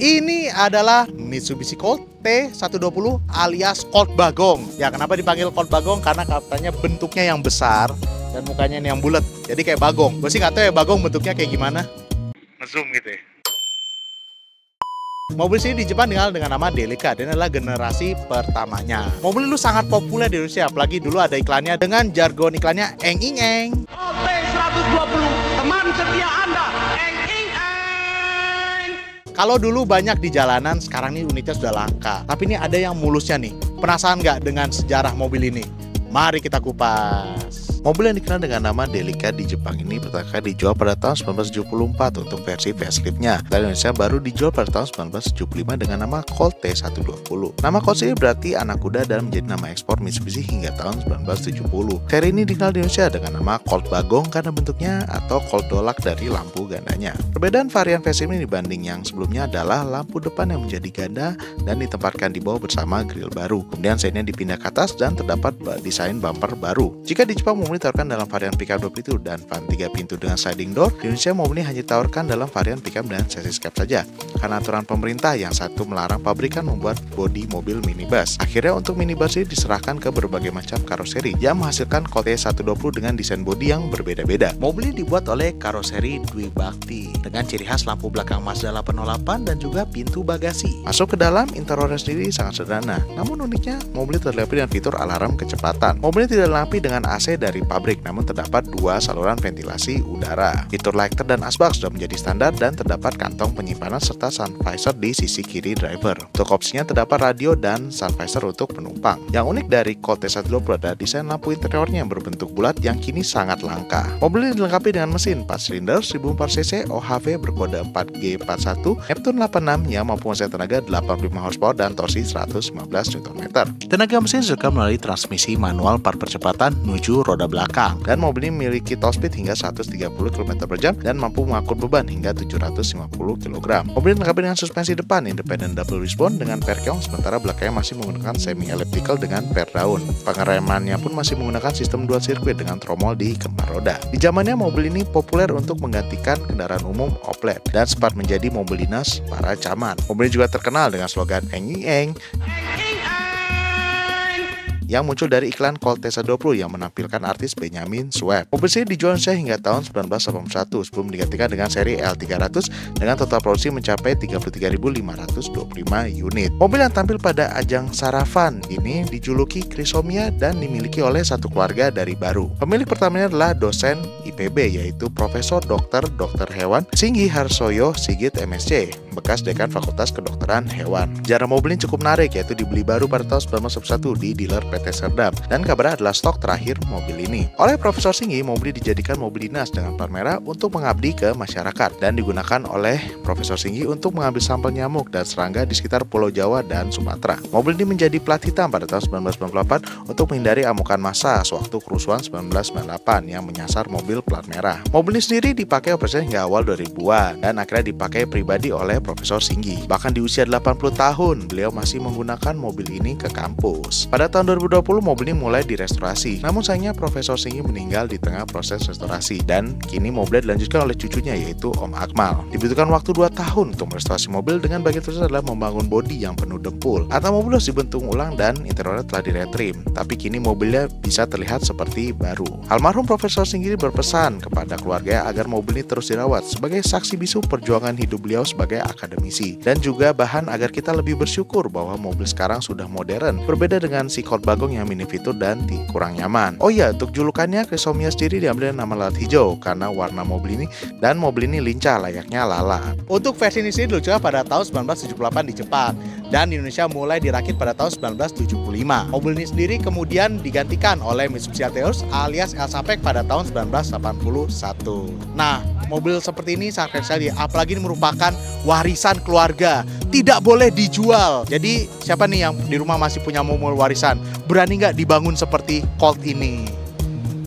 Ini adalah Mitsubishi Colt T120 alias Colt Bagong. Ya, kenapa dipanggil Colt Bagong? Karena katanya bentuknya yang besar dan mukanya ini yang bulat. Jadi kayak bagong. Gue sih nggak tahu ya bagong bentuknya kayak gimana. Ngezoom gitu ya. Mobil ini di Jepang dikenal dengan nama Delica dan adalah generasi pertamanya. Mobil itu sangat populer di Indonesia, apalagi dulu ada iklannya dengan jargon iklannya eng ing eng. T120, teman setia Anda, eng ing eng. Kalau dulu banyak di jalanan, sekarang ini unitnya sudah langka. Tapi ini ada yang mulusnya nih. Penasaran nggak dengan sejarah mobil ini? Mari kita kupas. Mobil yang dikenal dengan nama Delica di Jepang ini pertama kali dijual pada tahun 1974 untuk versi facelift-nya. Di Indonesia baru dijual pada tahun 1975 dengan nama Colt T120. Nama Colt ini berarti anak kuda dan menjadi nama ekspor Mitsubishi hingga tahun 1970. Seri ini dikenal di Indonesia dengan nama Colt Bagong karena bentuknya atau Colt dolak dari lampu gandanya. Perbedaan varian facelift ini dibanding yang sebelumnya adalah lampu depan yang menjadi ganda dan ditempatkan di bawah bersama grill baru. Kemudian seinnya dipindah ke atas dan terdapat desain bumper baru. Jika di Jepang mobil ditawarkan dalam varian pickup 2 pintu dan van 3 pintu dengan sliding door, di Indonesia mobil ini hanya ditawarkan dalam varian pickup dan chassis cab saja. Karena aturan pemerintah yang satu melarang pabrikan membuat bodi mobil minibus. Akhirnya untuk minibus ini diserahkan ke berbagai macam karoseri yang menghasilkan Colt T120 dengan desain bodi yang berbeda-beda. Mobil ini dibuat oleh karoseri Dwi Bakti dengan ciri khas lampu belakang Mazda 808 dan juga pintu bagasi. Masuk ke dalam, interiornya sendiri sangat sederhana. Namun uniknya, mobil ini dilengkapi dengan fitur alarm kecepatan. Mobil ini tidak dilengkapi dengan AC dari pabrik, namun terdapat dua saluran ventilasi udara. Fitur lighter dan asbak sudah menjadi standar dan terdapat kantong penyimpanan serta sun visor di sisi kiri driver. Untuk opsinya terdapat radio dan sun visor untuk penumpang. Yang unik dari Colt T120 adalah desain lampu interiornya yang berbentuk bulat yang kini sangat langka. Mobil ini dilengkapi dengan mesin 4 silinder 1004 cc OHV berkode 4G41 Neptune 86 yang mampu menghasilkan tenaga 85 horsepower dan torsi 115 Nm. Tenaga mesin direkam melalui transmisi manual 4 percepatan menuju roda belakang, dan mobil ini memiliki top speed hingga 130 km/jam dan mampu mengangkut beban hingga 750 kg. Mobil ini dilengkapi dengan suspensi depan independent double wishbone dengan per keong, sementara belakangnya masih menggunakan semi elliptical dengan per daun. Pengeremannya pun masih menggunakan sistem dual sirkuit dengan tromol di kemar roda. Di zamannya mobil ini populer untuk menggantikan kendaraan umum oplet dan sempat menjadi mobil dinas para camat. Mobil ini juga terkenal dengan slogan eng ing eng yang muncul dari iklan Colt T120 yang menampilkan artis Benyamin Sueb. Mobil ini dijual hingga tahun 1981 sebelum digantikan dengan seri L300 dengan total produksi mencapai 33.525 unit. Mobil yang tampil pada ajang sarapan ini dijuluki Chrysomia dan dimiliki oleh satu keluarga dari Baru. Pemilik pertamanya adalah dosen IPB yaitu Profesor Dr. Hewan Singgi Harsoyo Sigit MSc, bekas dekan Fakultas Kedokteran Hewan. Sejarah mobil ini cukup menarik, yaitu dibeli baru pada tahun 1991 di dealer PT Serdam, dan kabarnya adalah stok terakhir mobil ini. Oleh Profesor Singgi, mobil ini dijadikan mobil dinas dengan plat merah untuk mengabdi ke masyarakat dan digunakan oleh Profesor Singgi untuk mengambil sampel nyamuk dan serangga di sekitar Pulau Jawa dan Sumatera. Mobil ini menjadi plat hitam pada tahun 1998 untuk menghindari amukan massa sewaktu kerusuhan 1998 yang menyasar mobil plat merah. Mobil ini sendiri dipakai operasi hingga awal 2000-an dan akhirnya dipakai pribadi oleh Profesor Singgi. Bahkan di usia 80 tahun, beliau masih menggunakan mobil ini ke kampus. Pada tahun 2020 mobil ini mulai direstorasi. Namun sayangnya Profesor Singgi meninggal di tengah proses restorasi dan kini mobil dilanjutkan oleh cucunya yaitu Om Akmal. Dibutuhkan waktu 2 tahun untuk merestorasi mobil dengan bagian tersebut adalah membangun bodi yang penuh dempul. Atau mobil harus dibentuk ulang dan interiornya telah diretrim. Tapi kini mobilnya bisa terlihat seperti baru. Almarhum Profesor Singgi berpesan kepada keluarga agar mobil ini terus dirawat sebagai saksi bisu perjuangan hidup beliau sebagai akademisi dan juga bahan agar kita lebih bersyukur bahwa mobil sekarang sudah modern, berbeda dengan si Colt Bagong yang minim fitur dan kurang nyaman. Oh iya, untuk julukannya Chrysomia sendiri diambil dari nama lalat hijau karena warna mobil ini, dan mobil ini lincah layaknya lalat. Untuk versi ini sendiri diluncurkan pada tahun 1978 di Jepang dan di Indonesia mulai dirakit pada tahun 1975. Mobil ini sendiri kemudian digantikan oleh Mitsubishi Alteos alias L-Sapec pada tahun 1981. Nah, mobil seperti ini sangat keren sekali, apalagi ini merupakan warisan keluarga, tidak boleh dijual. Jadi siapa nih yang di rumah masih punya mobil warisan, berani nggak dibangun seperti Colt ini?